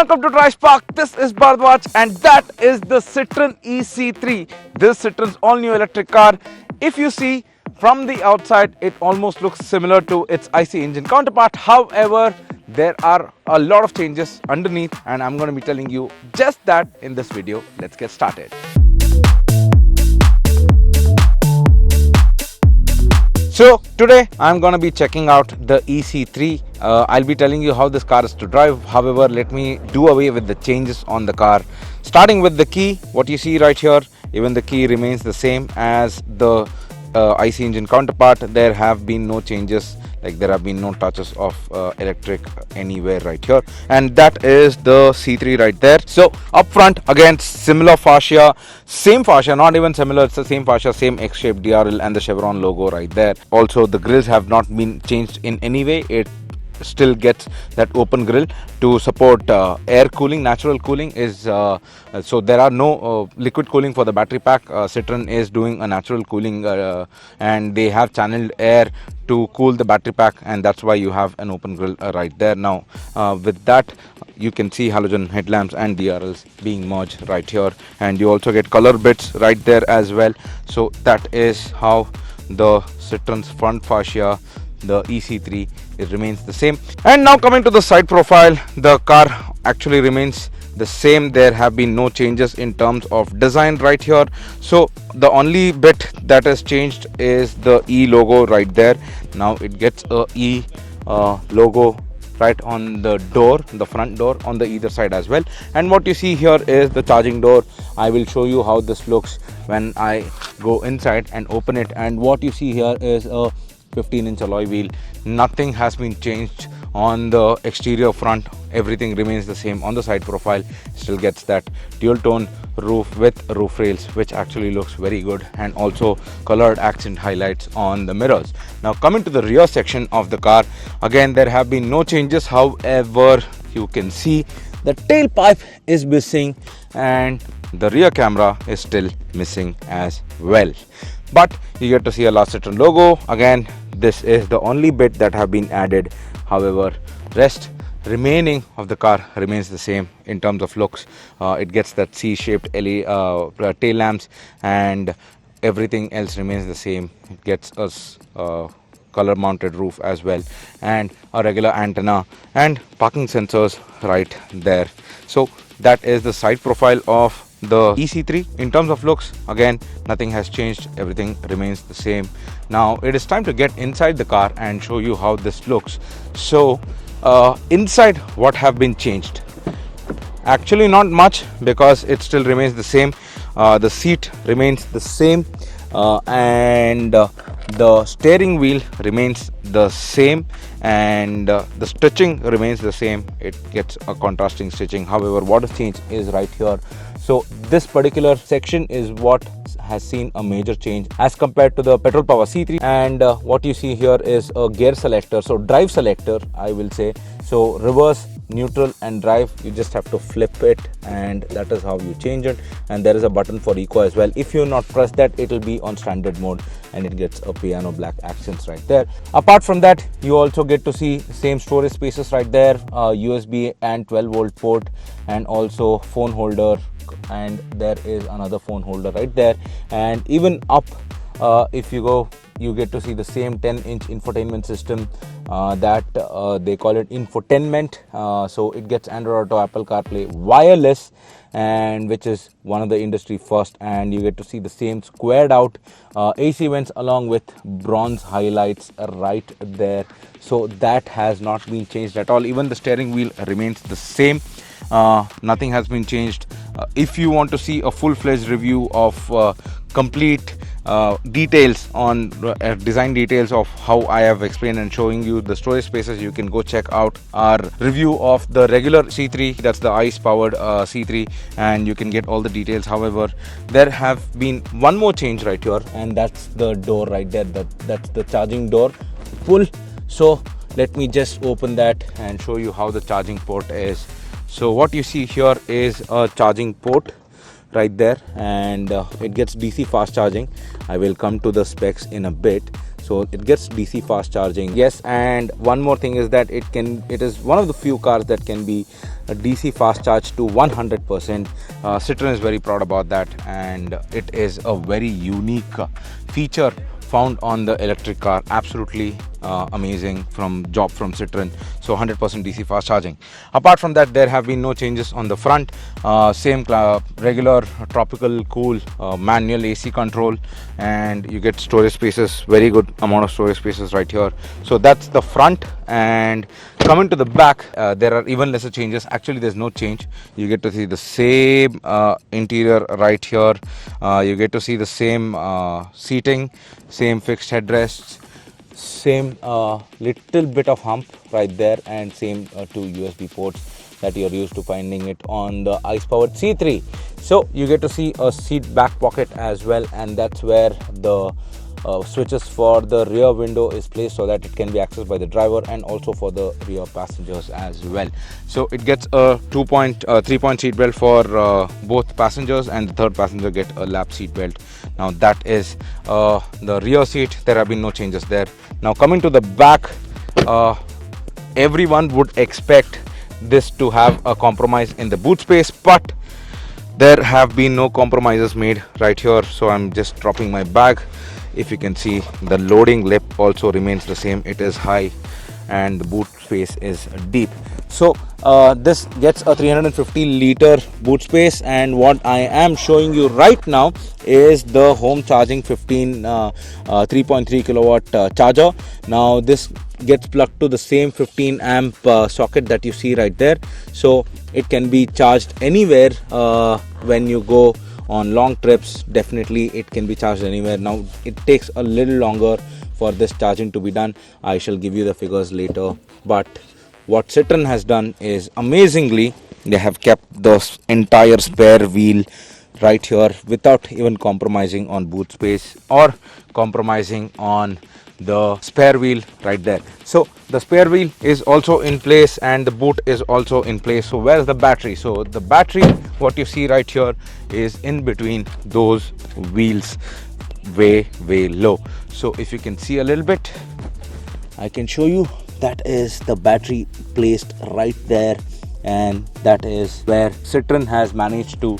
welcome to Trash Park. This is Bharadwaj and that is the Citroen eC3. This Citroen's all new electric car. If you see from the outside, it almost looks similar to its IC engine counterpart. However, there are a lot of changes underneath and I'm going to be telling you just that in this video. Let's get started. So today I'm going to be checking out the eC3. I'll be telling you how this car is to drive. However, let me do away with the changes on the car. Starting with the key, what you see right here, even the key remains the same as the IC engine counterpart. There have been no changes, like there have been no touches of electric anywhere right here, and that is the C3 right there. So up front, again, similar fascia, same fascia, not even similar, it's the same fascia, same X-shaped DRL and the Chevron logo right there. Also, the grills have not been changed in any way. It still gets that open grill to support air cooling. Natural cooling is so there are no liquid cooling for the battery pack. Citroen is doing a natural cooling and they have channeled air to cool the battery pack, and that's why you have an open grill right there. Now with that, you can see halogen headlamps and DRLs being merged right here, and you also get color bits right there as well. So that is how the Citroen's front fascia, the eC3, it remains the same. And now coming to the side profile, the car actually remains the same. There have been no changes in terms of design right here. So the only bit that has changed is the E logo right there. Now it gets a E logo right on the door, the front door, on the either side as well. And what you see here is the charging door. I will show you how this looks when I go inside and open it. And what you see here is a 15-inch alloy wheel. Nothing has been changed on the exterior front. Everything remains the same. On the side profile, still gets that dual tone roof with roof rails, which actually looks very good, and also colored accent highlights on the mirrors. Now coming to the rear section of the car, again there have been no changes. However, you can see the tailpipe is missing and the rear camera is still missing as well, but you get to see a last Citroen logo. Again, this is the only bit that have been added. However, rest remaining of the car remains the same in terms of looks. It gets that C-shaped tail lamps and everything else remains the same. It gets a color mounted roof as well, and a regular antenna and parking sensors right there. So that is the side profile of the eC3. In terms of looks, again, nothing has changed, everything remains the same. Now it is time to get inside the car and show you how this looks. So inside, what have been changed? Actually not much, because it still remains the same. The seat remains the same, and the steering wheel remains the same, and the stitching remains the same. It gets a contrasting stitching. However, what has changed is right here. So this particular section is what has seen a major change as compared to the petrol power C3. And what you see here is a gear selector, so drive selector, I will say. So reverse, neutral and drive, you just have to flip it, and that is how you change it. And there is a button for eco as well. If you not press that, it will be on standard mode, and it gets a piano black accents right there. Apart from that, you also get to see same storage spaces right there, USB and 12-volt port, and also phone holder, and there is another phone holder right there. And even up, if you go, you get to see the same 10-inch infotainment system that they call it infotainment. So it gets Android Auto, Apple CarPlay wireless, and which is one of the industry first. And you get to see the same squared out AC vents along with bronze highlights right there. So that has not been changed at all. Even the steering wheel remains the same. Nothing has been changed. If you want to see a full-fledged review of complete details on design details of how I have explained and showing you the storage spaces, you can go check out our review of the regular C3, that's the ICE powered C3, and you can get all the details. However, there have been one more change right here, and that's the door right there. That's the charging door pull. So let me just open that and show you how the charging port is. So what you see here is a charging port right there, and it gets DC fast charging. I will come to the specs in a bit. so it gets DC fast charging. Yes, and one more thing is that it is one of the few cars that can be a DC fast charge to 100%. Citroen is very proud about that, and it is a very unique feature found on the electric car. Absolutely amazing from Citroen. So 100% DC fast charging. Apart from that, there have been no changes on the front. Same regular tropical cool manual AC control, and you get storage spaces, very good amount of storage spaces right here. So that's the front. And coming to the back, there are even lesser changes. Actually, there's no change. You get to see the same interior right here. You get to see the same seating, same fixed headrests, same little bit of hump right there, and same two USB ports that you're used to finding it on the ICE powered C3. So you get to see a seat back pocket as well, and that's where the switches for the rear window is placed so that it can be accessed by the driver and also for the rear passengers as well. So it gets a 3-point seat belt for both passengers, and the third passenger get a lap seat belt. Now that is the rear seat. There have been no changes there. Now coming to the back, everyone would expect this to have a compromise in the boot space, but there have been no compromises made right here. So I'm just dropping my bag. If you can see, the loading lip also remains the same. It is high and the boot space is deep. So this gets a 350-liter boot space, and what I am showing you right now is the home charging 3.3 kilowatt charger. Now this gets plugged to the same 15 amp socket that you see right there, so it can be charged anywhere when you go on long trips. Definitely it can be charged anywhere. Now it takes a little longer for this charging to be done. I shall give you the figures later, but what Citroen has done is, amazingly, they have kept the entire spare wheel right here without even compromising on boot space or compromising on the spare wheel right there. So the spare wheel is also in place and the boot is also in place. So where's the battery? So the battery, what you see right here, is in between those wheels, way low. So if you can see a little bit, I can show you. That is the battery placed right there, and that is where Citroen has managed to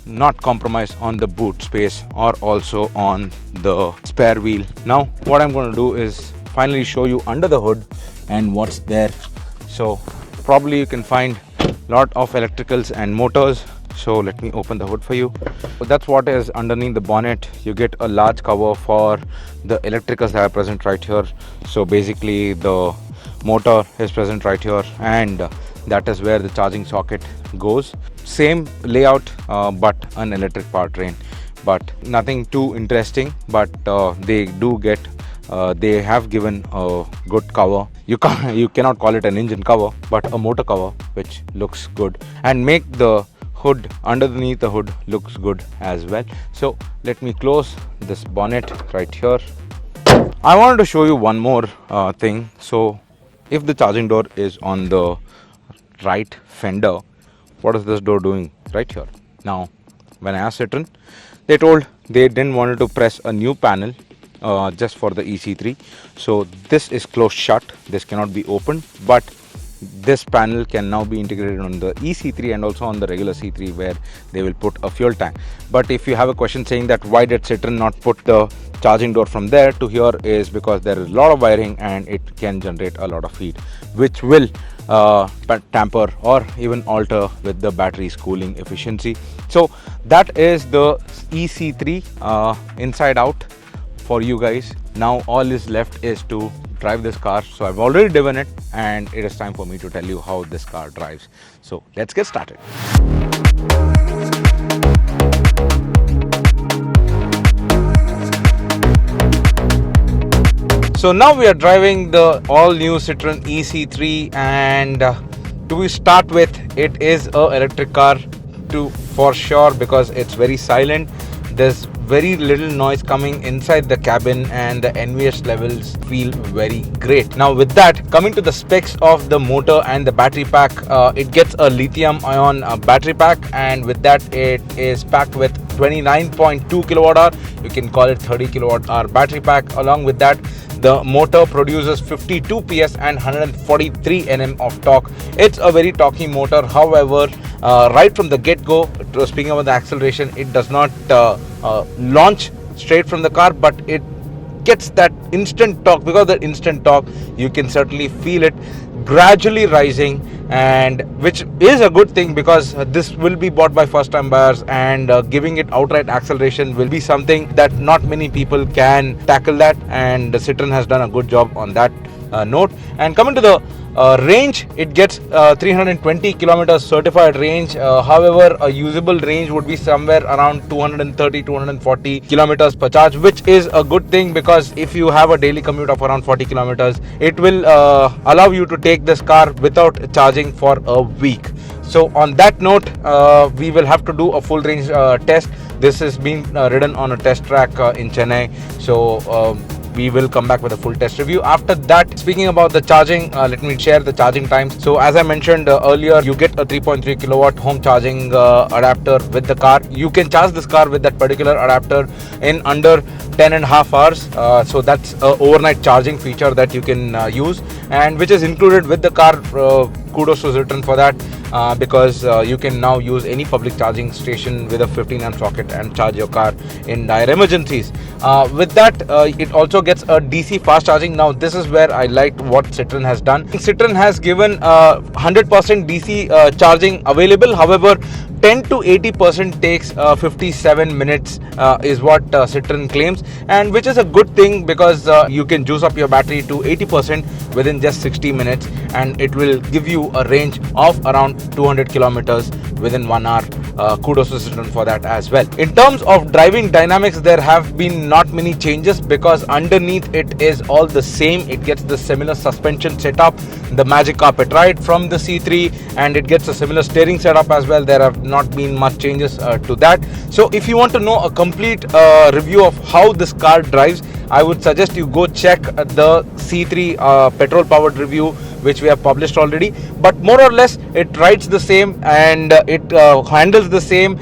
not compromise on the boot space or also on the spare wheel. Now what I'm going to do is finally show you under the hood and what's there. So probably you can find a lot of electricals and motors. So let me open the hood for you. So that's what is underneath the bonnet. You get a large cover for the electricals that are present right here. So basically the motor is present right here, and that is where the charging socket goes. Same layout, but an electric powertrain, but nothing too interesting. But they have given a good cover. You cannot call it an engine cover, but a motor cover, which looks good and make the hood underneath the hood looks good as well. So let me close this bonnet right here. I wanted to show you one more thing. So if the charging door is on the right fender, what is this door doing right here? Now when I asked Citroen, they told they didn't want to press a new panel just for the EC3. So this is closed shut, this cannot be opened, but this panel can now be integrated on the EC3 and also on the regular C3, where they will put a fuel tank. But if you have a question saying that why did Citroen not put the charging door from there to here, is because there is a lot of wiring and it can generate a lot of heat, which will tamper or even alter with the battery's cooling efficiency. So that is the EC3 inside out for you guys. Now all is left is to drive this car. So I've already driven it, and it is time for me to tell you how this car drives. So let's get started. So now we are driving the all-new Citroen eC3, and to start with, it is a electric car for sure, because it's very silent. There's very little noise coming inside the cabin, and the NVH levels feel very great. Now with that, coming to the specs of the motor and the battery pack, it gets a lithium ion battery pack, and with that it is packed with 29.2 kilowatt hour. You can call it 30 kilowatt hour battery pack. Along with that, the motor produces 52 PS and 143 Nm of torque. It's a very torquey motor. However, right from the get-go, speaking about the acceleration, it does not launch straight from the car, but it gets that instant torque. Because of that instant torque, you can certainly feel it gradually rising, and which is a good thing, because this will be bought by first time buyers, and giving it outright acceleration will be something that not many people can tackle that, and Citroen has done a good job on that note. And coming to the range, it gets 320 kilometers certified range. However, a usable range would be somewhere around 230-240 kilometers per charge, which is a good thing, because if you have a daily commute of around 40 kilometers, it will allow you to take this car without charging for a week. So on that note, we will have to do a full range test. This is being ridden on a test track in Chennai. So we will come back with a full test review. After that, speaking about the charging, let me share the charging times. So as I mentioned earlier, you get a 3.3 kilowatt home charging adapter with the car. You can charge this car with that particular adapter in under 10.5 hours. So that's an overnight charging feature that you can use, and which is included with the car. Kudos to Citroen for that, because you can now use any public charging station with a 15 amp socket and charge your car in dire emergencies. With that, it also gets a DC fast charging. Now this is where I liked what Citroen has done. Citroen has given 100% DC charging available. However, 10 to 80% takes 57 minutes is what Citroen claims, and which is a good thing, because you can juice up your battery to 80% within just 60 minutes, and it will give you a range of around 200 kilometers within 1 hour. Kudos to Citroen for that as well. In terms of driving dynamics, there have been not many changes, because underneath it is all the same. It gets the similar suspension setup, the magic carpet ride from the C3, and it gets a similar steering setup as well. There have not been much changes to that. So if you want to know a complete review of how this car drives, I would suggest you go check the C3 petrol powered review, which we have published already. But more or less it rides the same, and it handles the same.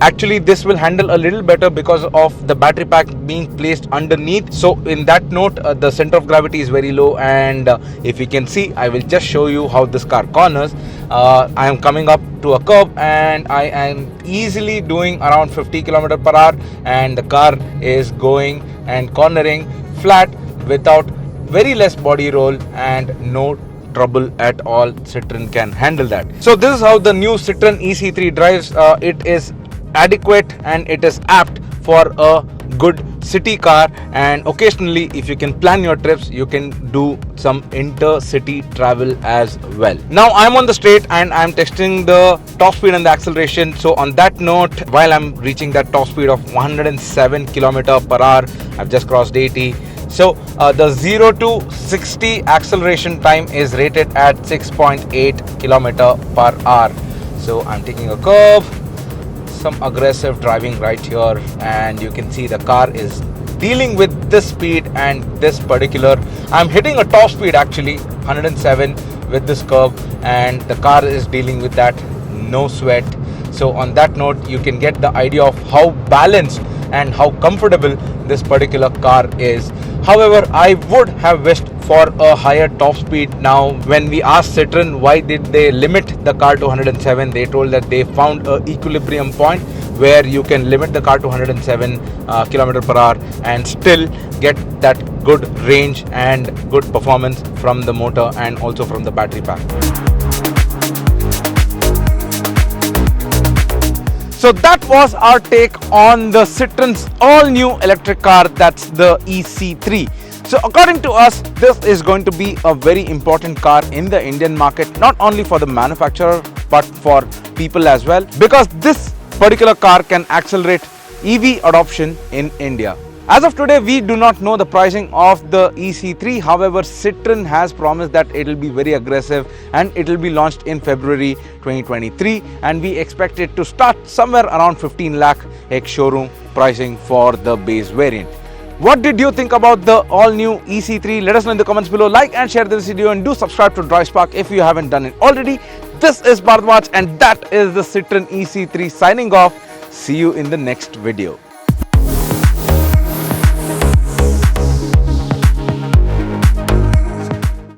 Actually, this will handle a little better because of the battery pack being placed underneath. So in that note, the center of gravity is very low, and if you can see, I will just show you how this car corners. I am coming up to a curb, and I am easily doing around 50 km per hour, and the car is going and cornering flat without very less body roll and no trouble at all. Citroen can handle that. So this is how the new Citroen eC3 drives. It is adequate and it is apt for a good city car, and occasionally, if you can plan your trips, you can do some intercity travel as well. Now I'm on the straight and I'm testing the top speed and the acceleration. So on that note, while I'm reaching that top speed of 107 km per hour, I've just crossed 80. So the 0 to 60 acceleration time is rated at 6.8 km per hour. So I'm taking a curve, some aggressive driving right here, and you can see the car is dealing with this speed and this particular. I'm hitting a top speed actually 107 with this curve, and the car is dealing with that, no sweat. So on that note, you can get the idea of how balanced and how comfortable this particular car is. However, I would have wished for a higher top speed. Now, when we asked Citroen why did they limit the car to 107, they told that they found an equilibrium point where you can limit the car to 107 km per hour and still get that good range and good performance from the motor and also from the battery pack. So that was our take on the Citroen's all-new electric car, that's the eC3. So according to us, this is going to be a very important car in the Indian market, not only for the manufacturer but for people as well, because this particular car can accelerate EV adoption in India. As of today, we do not know the pricing of the EC3. However, Citroen has promised that it will be very aggressive and it will be launched in February 2023, and we expect it to start somewhere around 15 lakh ex-showroom pricing for the base variant. What did you think about the all-new EC3? Let us know in the comments below. Like and share this video and do subscribe to DriveSpark if you haven't done it already. This is Bharadwaj and that is the Citroen eC3 signing off. See you in the next video.